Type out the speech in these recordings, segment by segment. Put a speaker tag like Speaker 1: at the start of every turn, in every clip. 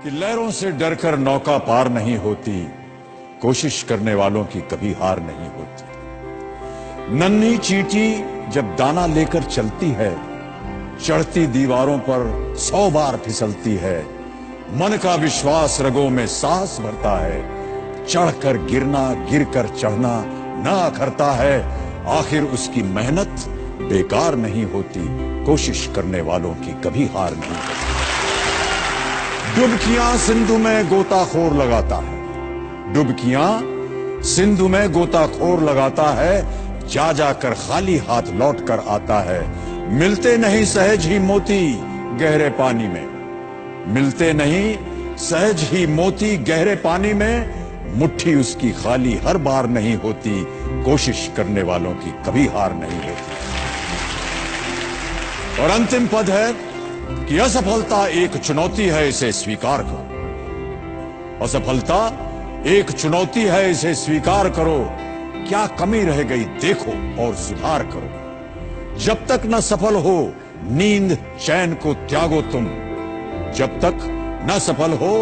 Speaker 1: कि लहरों से डरकर नौका पार नहीं होती, कोशिश करने वालों की कभी हार नहीं होती। नन्ही चींटी जब दाना लेकर चलती है, चढ़ती दीवारों पर 100 बार फिसलती है। मन का विश्वास रगों में साहस भरता है, चढ़कर गिरना गिरकर चढ़ना ना अखरता है। आखिर उसकी मेहनत बेकार नहीं होती, कोशिश करने वालों की कभी हार नहीं होती। डुबकियां सिंधु में गोताखोर लगाता है, डुबकियां सिंधु में गोताखोर लगाता है। जा जाकर खाली हाथ लौट कर आता है। मिलते नहीं सहज ही मोती गहरे पानी में, मिलते नहीं सहज ही मोती गहरे पानी में। मुट्ठी उसकी खाली हर बार नहीं होती, कोशिश करने वालों की कभी हार नहीं होती। और अंतिम पद है कि असफलता एक चुनौती है, इसे स्वीकार करो। असफलता एक चुनौती है, इसे स्वीकार करो। क्या कमी रह गई देखो और सुधार करो। जब तक न सफल हो नींद चैन को त्यागो तुम, जब तक न सफल हो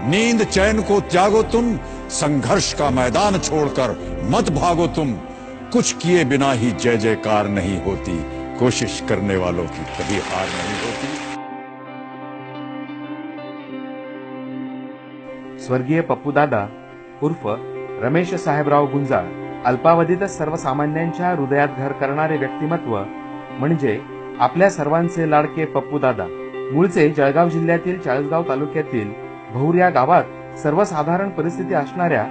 Speaker 1: नींद चैन को त्यागो तुम। संघर्ष का मैदान छोड़कर मत भागो तुम। कुछ किए बिना ही जय जयकार नहीं होती, कोशिश करने वालों की कभी हार नहीं होती।
Speaker 2: स्वर्गीय पप्पूदादा उर्फ रमेश साहेबराव गुंजाळ अल्पावधीतच सर्वसामान्यांच्या हृदयात घर करणारे व्यक्तिमत्व म्हणजे आपल्या सर्वांचे लाडके पप्पूदादा। मूळचे जळगाव जिल्ह्यातील चाळीसगाव तालुक्यातील भौर या गावात सर्वसाधारण परिस्थिती असणाऱ्या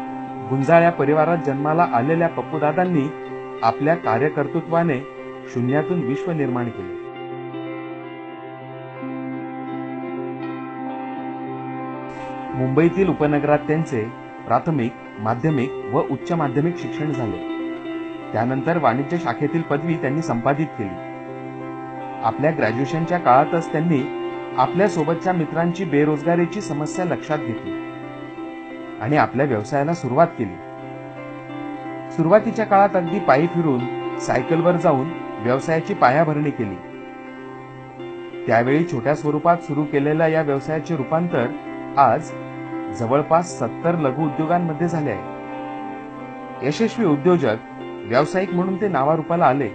Speaker 2: गुंजाळ या परिवारात जन्माला आलेल्या पप्पूदादांनी आपल्या कार्यकर्तृत्वाने शून्यातून विश्व निर्माण केले। मुंबईतील उपनगरात त्यांचे प्राथमिक, माध्यमिक व उच्च माध्यमिक शिक्षण झाले। त्यानंतर वाणिज्य शाखेतील पदवी त्यांनी संपादित केली। आपल्या ग्रॅज्युएशनच्या काळातच त्यांनी आपल्या सोबतच्या मित्रांची बेरोजगारीची समस्या लक्षात घेतली आणि आपल्या व्यवसायाला सुरुवात केली। सुरुवातीच्या काळात अगदी पायी फिरून सायकलवर जाऊन व्यवसायाची पायाभरणी केली। त्यावेळी छोट्या स्वरूपात सुरू केलेल्या या व्यवसायाचे रूपांतर आज जवळपास 70 लघु उद्योगांमध्ये झाले आहे। यशस्वी उद्योजक, व्यावसायिक म्हणून ते नावारूपाला आले,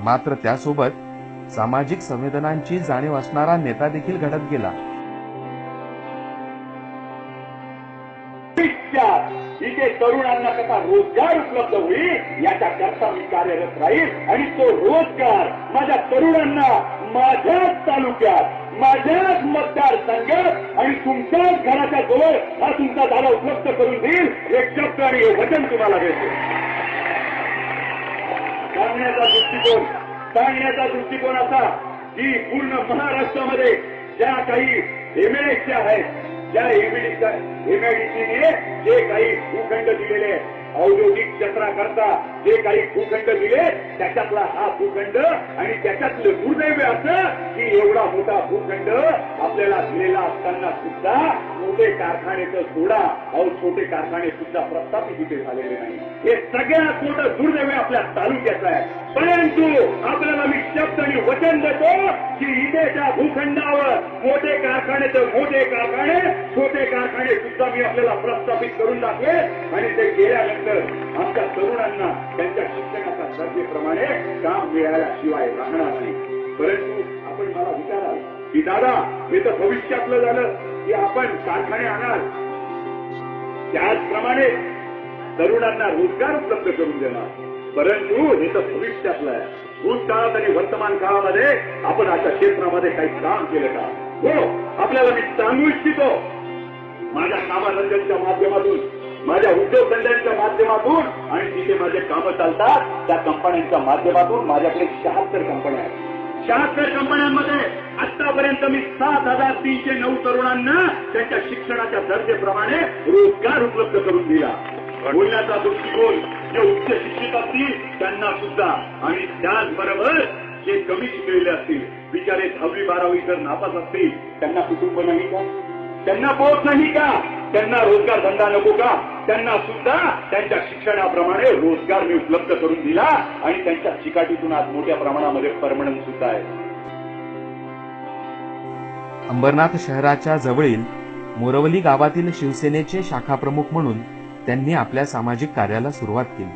Speaker 2: मात्र त्यासोबत सामाजिक संवेदनांची जाणीव असणारा नेता देखील घडत गेला।
Speaker 3: इथे तरुणांना कसा रोजगार उपलब्ध होईल याच्याकरता मी कार्यरत राहील आणि तो रोजगार माझ्या तरुणांना माझ्याच तालुक्यात, माझ्याच मतदारसंघात आणि तुमच्याच घराच्या जवळ हा तुमचा दारा उपलब्ध करून देईल, हे शब्द आणि हे वचन तुम्हाला देतो। सांगण्याचा दृष्टिकोन असा की पूर्ण महाराष्ट्रामध्ये ज्या काही एमएलएच्या आहेत, ज्या एमआयडीसीने जे काही भूखंड दिलेले औद्योगिक क्षेत्राकरता जे काही भूखंड दिले त्याच्यातला हा भूखंड आणि त्याच्यातलं दुर्दैव असं की एवढा मोठा भूखंड आपल्याला दिलेला असताना सुद्धा मोठे कारखानेचं सोडा अहो छोटे कारखाने सुद्धा प्रस्थापित इथे झालेले नाही। हे सगळ्यात मोठं दुर्दैव आपल्या तालुक्याचं आहे। परंतु आपल्याला मी शब्द आणि वचन देतो की इथे त्या भूखंडावर मोठे कारखाने तर मोठे कारखाने, छोटे कारखाने सुद्धा मी आपल्याला प्रस्थापित करून दाखवे आणि ते गेल्यानंतर आमच्या तरुणांना त्यांच्या शिक्षणाच्या दर्जेप्रमाणे काम मिळाल्याशिवाय राहणार नाही। परंतु आपण मला विचाराल की दादा हे तर भविष्यातलं झालं की आपण कारखाने आणाल, त्याचप्रमाणे तरुणांना रोजगार उपलब्ध करून देणार, परंतु हे तर भविष्यातलं आहे। भूतकाळात आणि वर्तमान काळामध्ये आपण अशा क्षेत्रामध्ये काही काम केलं का? हो, आपल्याला मी सांगू इच्छितो, माझ्या कामधंद्यांच्या माध्यमातून, माझ्या उद्योगधंद्यांच्या माध्यमातून आणि जिथे माझे कामं चालतात त्या कंपन्यांच्या माध्यमातून माझ्याकडे 76 कंपन्या आहेत। 76 कंपन्यांमध्ये आतापर्यंत मी 7,309 तरुणांना त्यांच्या शिक्षणाच्या दर्जेप्रमाणे रोजगार उपलब्ध करून दिला। बोलण्याचा दृष्टिकोन जे उच्च शिक्षित असतील त्यांना सुद्धा आणि त्याचबरोबर जे कमी शिकलेले असतील, बिचारे 10वी 12वी जर नापास असतील त्यांना कुटुंब नाही का? त्यांना पोट नाही का? त्यांना रोजगार धंदा नको का? त्यांना सुद्धा त्यांच्या शिक्षणाप्रमाणे रोजगार मी उपलब्ध करून दिला आणि त्यांच्या चिकाटीतून आज मोठ्या प्रमाणामध्ये परमनंट सुद्धा आहे।
Speaker 2: अंबरनाथ शहराच्या जवळील मोरवली गावातील शिवसेनेचे शाखा प्रमुख म्हणून त्यांनी आपल्या सामाजिक कार्याला सुरुवात केली.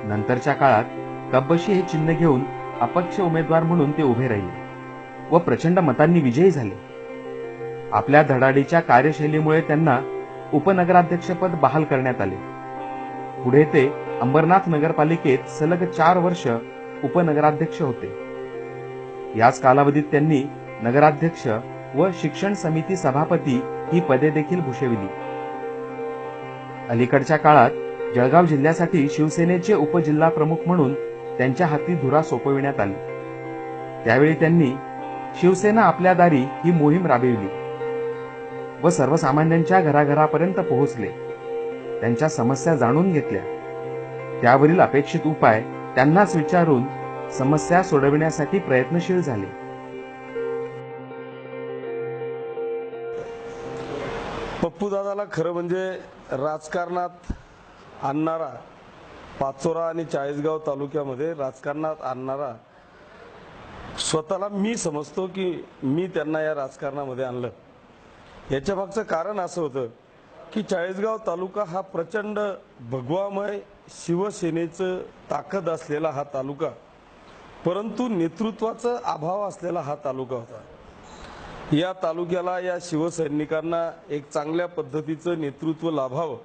Speaker 2: नंतरच्या काळात कब्बशी हे चिन्ह घेऊन अपक्ष उमेदवार म्हणून ते उभे राहिले व प्रचंड मतांनी विजयी झाले. आपल्या धडाडीच्या कार्यशैलीमुळे त्यांना उपनगराध्यक्षपद बहाल करण्यात आले. पुढे ते अंबरनाथ नगरपालिकेत सलग 4 वर्ष उपनगराध्यक्ष होते. याच कालावधीत त्यांनी नगराध्यक्ष व शिक्षण समिती सभापती ही पदे देखील भूषविली. अलीकडच्या काळात जळगाव जिल्ह्यासाठी शिवसेनेचे उपजिल्हा प्रमुख म्हणून त्यांच्या हाती धुरा सोपविण्यात आली. त्यावेळी त्यांनी शिवसेना आपल्या दारी ही मोहीम राबविली व सर्वसामान्यांच्या घराघरापर्यंत पोहोचले. त्यांच्या समस्या जाणून घेतल्या. त्यावरील अपेक्षित उपाय त्यांनाच विचारून समस्या सोडविण्यासाठी प्रयत्नशील झाले.
Speaker 4: पप्पूदादाला खरं म्हणजे राजकारणात आणणारा, पाचोरा आणि चाळीसगाव तालुक्यामध्ये राजकारणात आणणारा स्वतःला मी समजतो की मी त्यांना या राजकारणामध्ये आणलं. याच्या मागचं कारण असं होतं की चाळीसगाव तालुका हा प्रचंड भगवामय शिवसेनेचं ताकद असलेला हा तालुका, परंतु नेतृत्वाचा अभाव असलेला हा तालुका होता. या तालुक्याला, या शिवसैनिकांना एक चांगल्या पद्धतीचं नेतृत्व लाभावं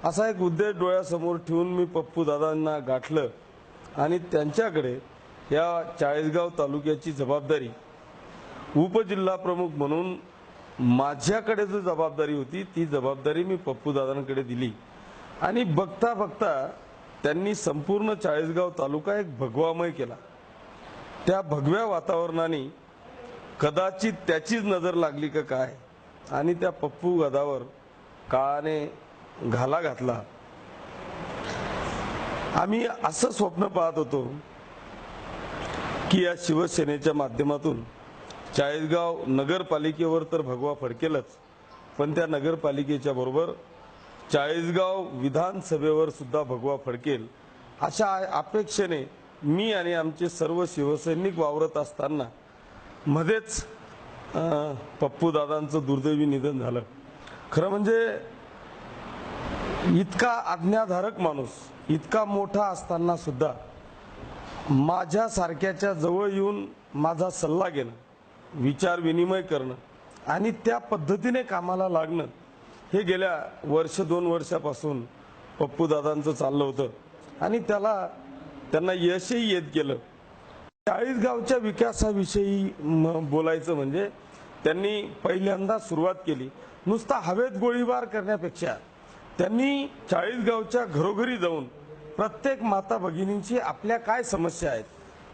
Speaker 4: असा एक उद्देश डोळ्यासमोर ठेवून मी पप्पूदादांना गाठलं आणि त्यांच्याकडे या चाळीसगाव तालुक्याची जबाबदारी उपजिल्हा प्रमुख म्हणून माझ्याकडे जो जबाबदारी होती ती जबाबदारी मी पप्पूदादांकडे दिली. आणि बघता बघता त्यांनी संपूर्ण चाळीसगाव तालुका एक भगवामय केला. त्या भगव्या वातावरणाने कदाचित त्याचीच नजर लागली का काय आणि त्या पप्पू गदावर काळाने घाला घातला. आम्ही असं स्वप्न पाहत होतो की या शिवसेनेच्या माध्यमातून चाळीसगाव नगरपालिकेवर तर भगवा फडकेलच, पण त्या नगरपालिकेच्या बरोबर चाळीसगाव विधानसभेवर सुद्धा भगवा फडकेल अशा अपेक्षेने मी आणि आमचे सर्व शिवसैनिक वावरत असताना मध्येच पप्पूदादांचं दुर्दैवी निधन झालं. खरं म्हणजे इतका आज्ञाधारक माणूस, इतका मोठा असताना सुद्धा माझ्या सारख्याच्या जवळ येऊन माझा सल्ला घेणं, विचार विनिमय करणं आणि त्या पद्धतीने कामाला लागणं हे गेल्या 1-2 वर्षापासून पप्पूदादांचं चाललं होतं आणि त्यांना यशही येत गेलं. चाळीसगावच्या विकासाविषयी बोलायचं म्हणजे त्यांनी पहिल्यांदा सुरुवात केली. नुसता हवेत गोळीबार करण्यापेक्षा त्यांनी चाळीसगावच्या घरोघरी जाऊन प्रत्येक माता भगिनींची आपल्या काय समस्या आहेत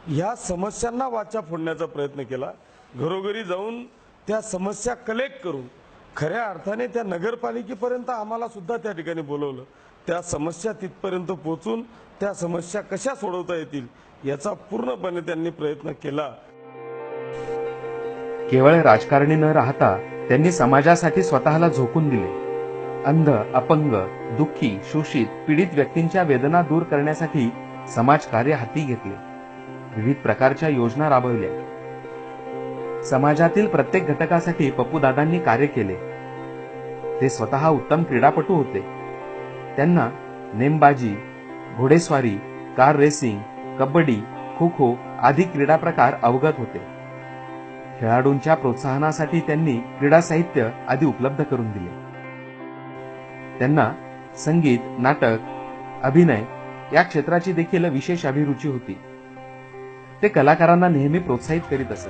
Speaker 4: ह्या समस्यांना वाचा फोडण्याचा प्रयत्न केला. घरोघरी जाऊन त्या समस्या कलेक्ट करून खऱ्या अर्थाने त्या नगरपालिकेपर्यंत आम्हाला सुद्धा त्या ठिकाणी बोलवलं. त्या समस्या तिथपर्यंत पोहोचून त्या समस्या कशा सोडवता येतील याचा पूर्णपणे त्यांनी प्रयत्न केला.
Speaker 2: केवळ राजकारणी न राहता त्यांनी समाजासाठी स्वतःला झोकून दिले. अंध, अपंग, दुःखी, शोषित, पीडित व्यक्तींच्या वेदना दूर करण्यासाठी समाजकार्य हाती घेतले. विविध प्रकारच्या योजना राबवल्या. समाजातील प्रत्येक घटकासाठी पप्पूदादांनी कार्य केले. ते स्वतः उत्तम क्रीडापटू होते. त्यांना नेमबाजी, घोडेस्वारी, कार रेसिंग, कबड्डी, खो खो आदी क्रीडा प्रकार अवगत होते. खेळाडूंच्या प्रोत्साहनासाठी त्यांनी क्रीडा साहित्य आदी उपलब्ध करून दिले. त्यांना संगीत, नाटक, अभिनय या क्षेत्राची देखील विशेष अभिरुची होती. ते कलाकारांना नेहमी प्रोत्साहित करीत असत.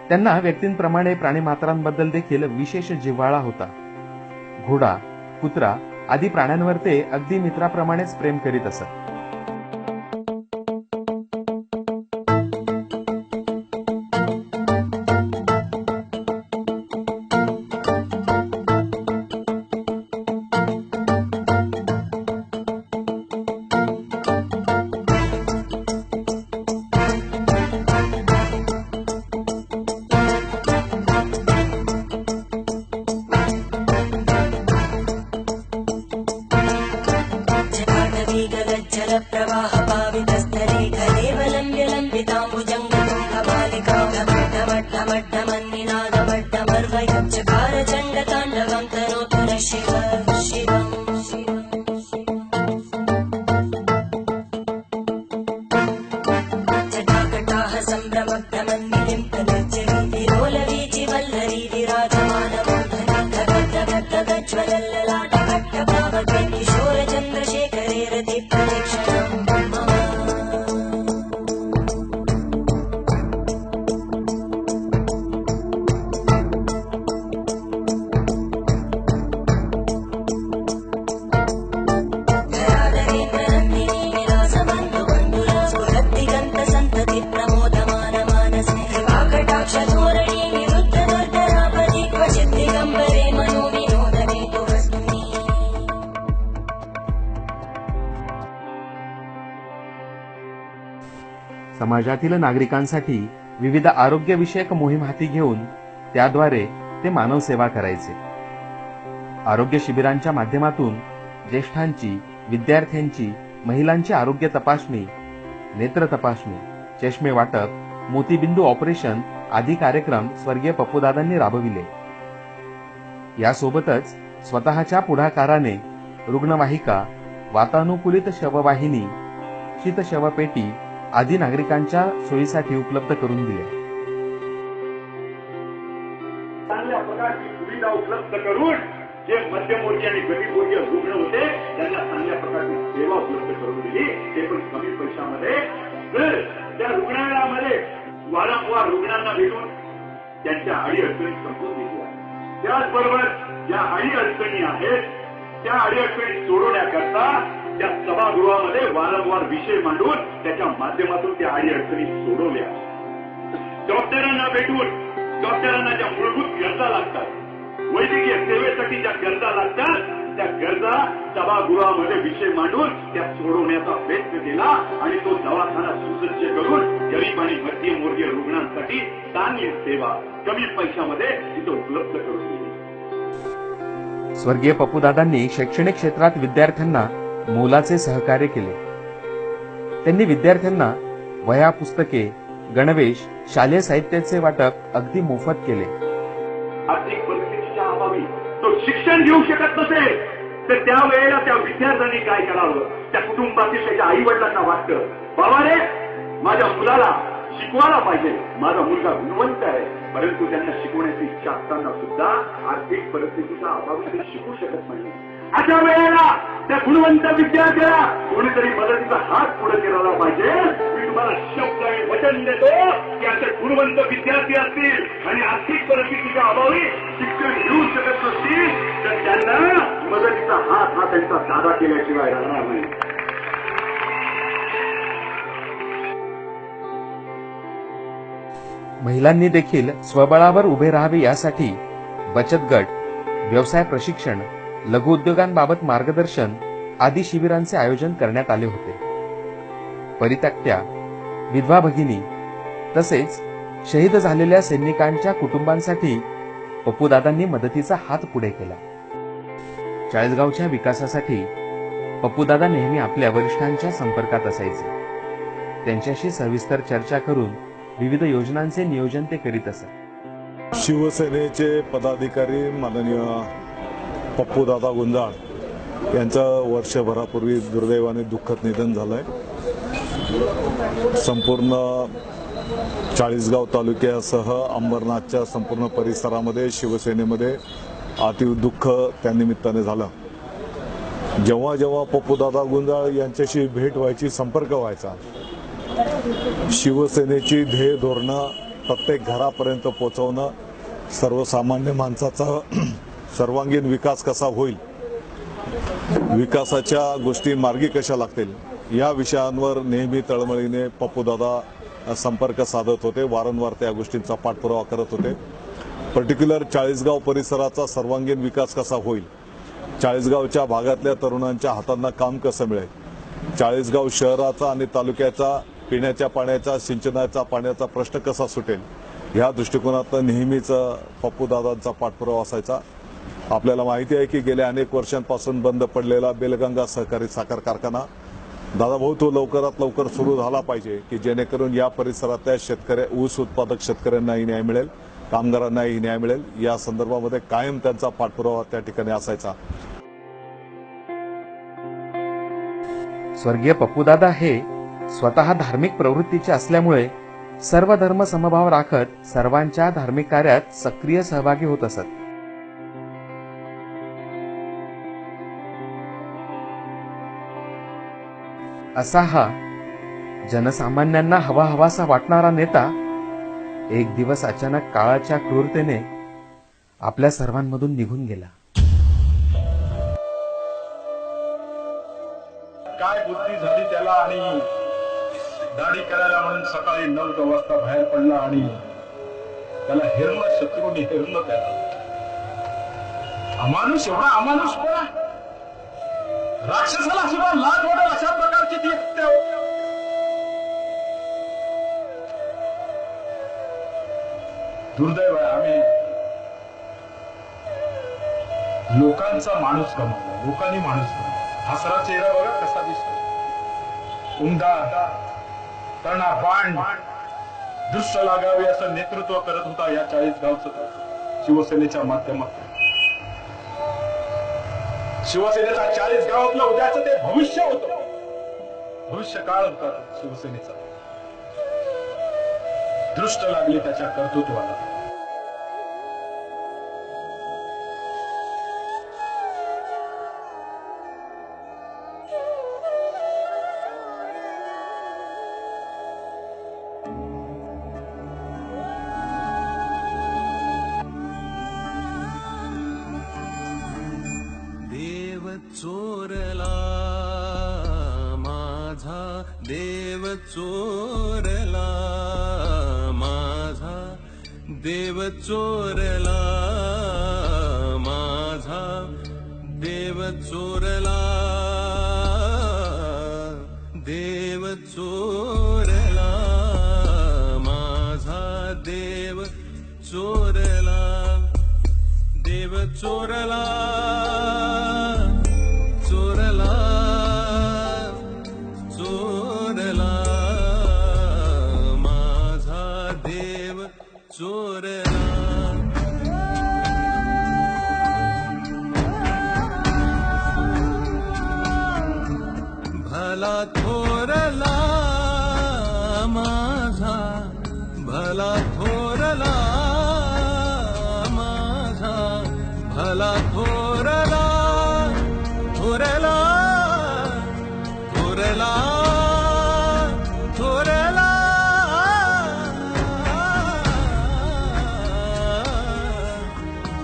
Speaker 2: त्यांना व्यक्तींप्रमाणे प्राणीमात्रांबद्दल देखील विशेष जिव्हाळा होता. घोडा, कुत्रा आदी प्राण्यांवर ते अगदी मित्राप्रमाणेच प्रेम करीत असत. समाजातील नागरिकांसाठी विविध आरोग्यविषयक मोहीम हाती घेऊन त्याद्वारे ते मानव सेवा करायचे. आरोग्य शिबिरांच्या माध्यमातून ज्येष्ठांची, विद्यार्थ्यांची, महिलांची आरोग्य तपासणी, नेत्र तपासणी, चष्मे वाटप, मोतीबिंदू ऑपरेशन आदी कार्यक्रम स्वर्गीय पप्पूदादांनी राबविले. यासोबतच स्वतःच्या पुढाकाराने रुग्णवाहिका, वातानुकूलित शववाहिनी, शीतशवपेटी आदी नागरिकांच्या सोयीसाठी उपलब्ध करून दिले.
Speaker 3: चांगल्या प्रकारची सुविधा उपलब्ध करून जे मध्यमवर्गीय आणि गरीबवर्गीय रुग्ण होते त्यांना चांगल्या प्रकारची सेवा उपलब्ध करून दिली, ते पण कमी पैशामध्ये. तर त्या रुग्णालयामध्ये वारंवार रुग्णांना भेटून त्यांच्या अडीअडचणी समजून दिल्या. त्याचबरोबर ज्या अडीअडचणी आहेत त्या अडीअडचणी सोडवण्याकरता त्या सभागृहामध्ये वारंवार विषय मांडून त्याच्या माध्यमातून त्या अडीअडचणी सोडवल्या. डॉक्टरांना भेटून डॉक्टरांना ज्या मूलभूत गरजा लागतात, वैद्यकीय सेवेसाठी ज्या गरजा लागतात, त्या गरजा सभागृहामध्ये विषय मांडून त्या सोडवण्याचा प्रयत्न केला आणि तो दवाखाना सुसज्ज करून गरीब आणि मध्यमवर्गीय रुग्णांसाठी चांगली सेवा कमी पैशामध्ये तिथे उपलब्ध करून दिली.
Speaker 2: स्वर्गीय पप्पूदादांनी शैक्षणिक क्षेत्रात विद्यार्थ्यांना मोलाचे सहकार्य केले. त्यांनी विद्यार्थ्यांना वह्या, पुस्तके, गणवेश, शालेय साहित्याचे वाटप अगदी मोफत केले.
Speaker 3: आर्थिक परिस्थितीच्या अभावी तो शिक्षण घेऊ शकत नसेल तर त्यावेळेला त्या विद्यार्थ्यांनी काय करावं? त्या कुटुंबातील त्याच्या आई वडिलांना वाटतं, बाबा रे माझ्या मुलाला शिकवायला पाहिजे, माझा मुलगा गुणवंत आहे, परंतु त्यांना शिकवण्याची इच्छा असताना सुद्धा आर्थिक परिस्थितीच्या अभावी ते शिकू शकत नाही. अशा वेळेला त्या गुणवंत विद्यार्थ्याला कोणीतरी मदतीचा हात पुढे केला पाहिजे. मी तुम्हाला शब्द आणि वचन देतो की असे गुणवंत विद्यार्थी असतील आणि आर्थिक परिस्थितीच्या अभावी शिक्षण घेऊ शकत नसतील तर त्यांना मदतीचा हात हा त्यांचा दादा केल्याशिवाय राहणार नाही.
Speaker 2: महिलांनी देखील स्वबळावर उभे राहावे यासाठी बचत गट, व्यवसाय प्रशिक्षण, लघुउद्योगांबाबत मार्गदर्शन आदी शिबिरांचे आयोजन करण्यात आले होते. परित्यक्त्या, विधवा भगिनी तसेच शहीद झालेल्या सैनिकांच्या कुटुंबांसाठी पप्पूदादांनी मदतीचा हात पुढे केला. चाळीसगावच्या विकासासाठी पप्पूदादा नेहमी आपल्या वरिष्ठांच्या संपर्कात असायचे. त्यांच्याशी सविस्तर चर्चा करून विविध योजनांचे नियोजन ते करीत असत.
Speaker 5: शिवसेनेचे पदाधिकारी माननीय पप्पूदादा गुंजाळ यांचं वर्षभरापूर्वी दुर्दैवाने दुःखद निधन झालंय. संपूर्ण चाळीसगाव तालुक्यासह अंबरनाथच्या संपूर्ण परिसरामध्ये शिवसेनेमध्ये अतीव दुःख त्या निमित्ताने झालं. जेव्हा जेव्हा पप्पूदादा गुंजाळ यांच्याशी भेट व्हायची, संपर्क व्हायचा, शिवसेनेची ध्येय धोरणं प्रत्येक घरापर्यंत पोहोचवणं, सर्वसामान्य माणसाचा सर्वांगीण विकास कसा होईल, विकासाच्या गोष्टी मार्गी कशा लागतील या विषयांवर नेहमी तळमळीने पप्पूदादा संपर्क साधत होते. वारंवार त्या गोष्टींचा पाठपुरावा करत होते. पर्टिक्युलर चाळीसगाव परिसराचा सर्वांगीण विकास कसा होईल, चाळीसगावच्या भागातल्या तरुणांच्या हातांना काम कसं मिळेल, चाळीसगाव शहराचा आणि तालुक्याचा पिण्याच्या पाण्याचा, सिंचनाचा पाण्याचा प्रश्न कसा सुटेल, या दृष्टिकोनातून नेहमीच पप्पूदादांचा पाठपुरावा असायचा. आपल्याला माहिती आहे की गेल्या अनेक वर्षांपासून बंद पडलेला बेलगंगा सहकारी साखर कारखाना दादाभाऊ तो लवकरात लवकर सुरू झाला पाहिजे की जेणेकरून या परिसरातल्या शेतकऱ्या, ऊस उत्पादक शेतकऱ्यांनाही न्याय मिळेल, कामगारांनाही न्याय मिळेल. या संदर्भामध्ये कायम त्यांचा पाठपुरावा त्या ठिकाणी असायचा.
Speaker 2: स्वर्गीय पप्पूदादा हे स्वतः धार्मिक प्रवृत्तीचे असल्यामुळे सर्व धर्म समभाव राखत सर्वांच्या धार्मिक कार्यात सक्रिय सहभागी होत असत. असा हा जनसामान्यांना हवा हवासा वाटणारा नेता एक दिवस अचानक काळाच्या क्रूरतेने आपल्या सर्वांमधून निघून गेला.
Speaker 6: काय बुद्धी झाली त्याला आणि दाढी करायला म्हणून सकाळी 9 वाजता बाहेर पडला आणि त्याला हेरलं, शत्रूने हेरलं त्याला. अमानुष, एवढा अमानुष पणा, राक्षसाला सुद्धा लाज वाटेल अशा प्रकारची ती हत्या. दुर्दैव आहे, आम्ही लोकांचा माणूस गमावला, लोकांनी माणूस गमावला. हसरा चेहरा बघा कसा दिसतो, उमदा तणा बाण दृश्य लागावे असं नेतृत्व करत होता या 40 गावचं शिवसेनेच्या माध्यमातून. शिवसेनेचा 40 गावातलं उद्याचं ते भविष्य होतं, भविष्य काळ होता शिवसेनेचा. दृष्ट लागली त्याच्या कर्तृत्वाला.
Speaker 7: चोरला माझा देव, चोरला माझा देव, चोरला माझा देव, चोरला देव, चोरला माझा देव, चोरला देव, चोरला चोरला चोरला माझा देव, चोरला. भला थोरला माझा, भला थोरला माझा, भला थोरला थोरला थोरला थोरला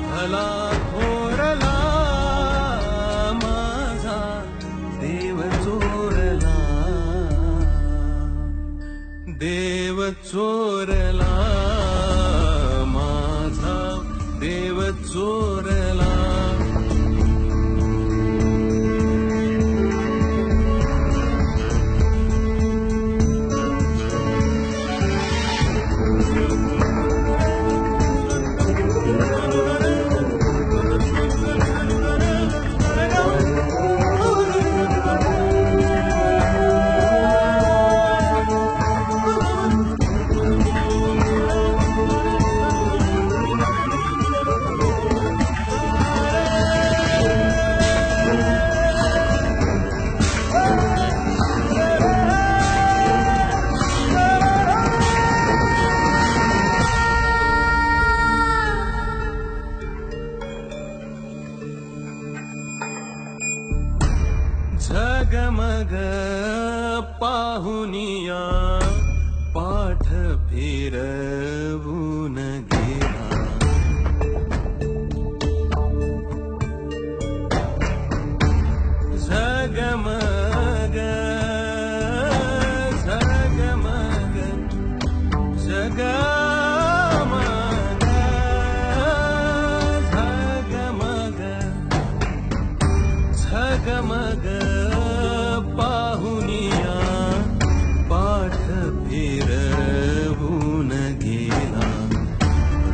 Speaker 7: भला थोरला माझा देव, चोरला देव, चोरला माझा देव, चोरला. झगमग पाहुनिया पाठ फिरवून गेला, झगमग झगमग झगमग झगमग झगमग पाहुनिया पाठ फिरवून गेला,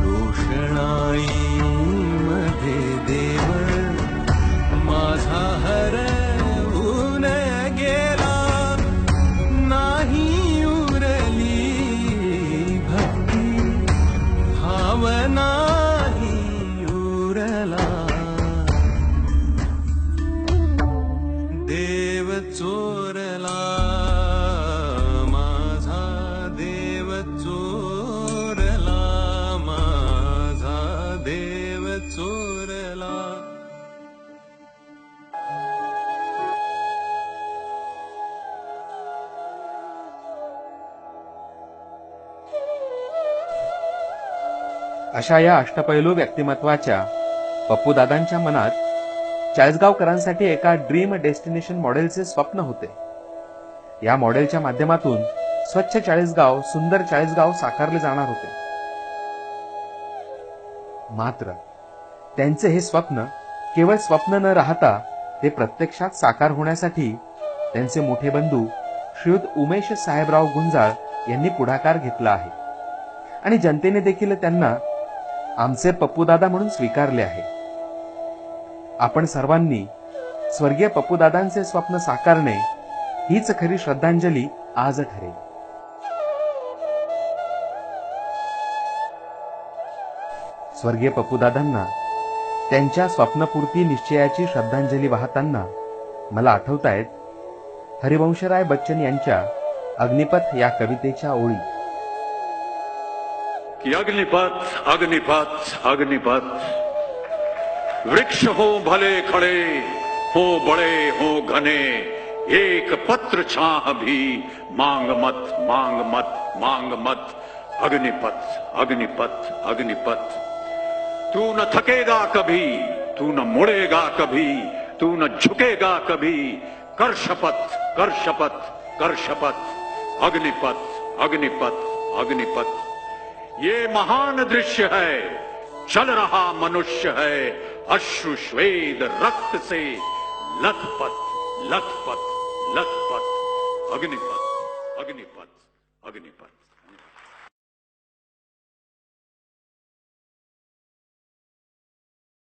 Speaker 7: रोषणाई मध्ये देव माझा हरवून गेला, नाही उरली भक्ती भावना उरला, देव चोरला माझा देव, चोरला माझा देव, चोरला.
Speaker 2: अशा या अष्टपैलू व्यक्तिमत्वाच्या पप्पूदादांच्या मनात चाळीसगावकरांसाठी एका ड्रीम डेस्टिनेशन मॉडेलचे स्वप्न होते. या मॉडेलच्या माध्यमातून स्वच्छ चाळीसगाव, सुंदर चाळीसगाव साकारले जाणार होते. मात्र त्यांचे हे स्वप्न केवळ स्वप्न न राहता ते प्रत्यक्षात साकार होण्यासाठी त्यांचे मोठे बंधू श्रीयुत उमेश साहेबराव गुंजाळ यांनी पुढाकार घेतला आहे आणि जनतेने देखील त्यांना आमचे पप्पूदादा म्हणून स्वीकारले आहे. आपण सर्वांनी स्वर्गीय पप्पूदादांचे स्वप्न साकारणे हीच खरी श्रद्धांजली आज ठरेल. स्वर्गीय पप्पूदादांना त्यांच्या स्वप्नपूर्ती निश्चयाची श्रद्धांजली वाहताना मला आठवतायत हरिवंशराय बच्चन यांच्या अग्निपथ या कवितेच्या ओळी
Speaker 1: कि अग्निपथ अग्निपथ अग्निपथ, वृक्ष हो भले खड़े हो बड़े हो घने, एक पत्र छाह भी मांग मत मांग मत मांग मत. अग्निपथ अग्निपथ अग्निपथ, तू न थकेगा कभी, तू न मुड़ेगा कभी, तू न झुकेगा कभी, कर शपथ कर शपथ कर शपथ. अग्निपथ अग्निपथ अग्निपथ, ये महान दृश्य है, चल रहा मनुष्य है, अश्रु श्वेद रक्त से लथपथ लथपथ लथपथ. अग्निपथ अग्निपथ अग्निपथ.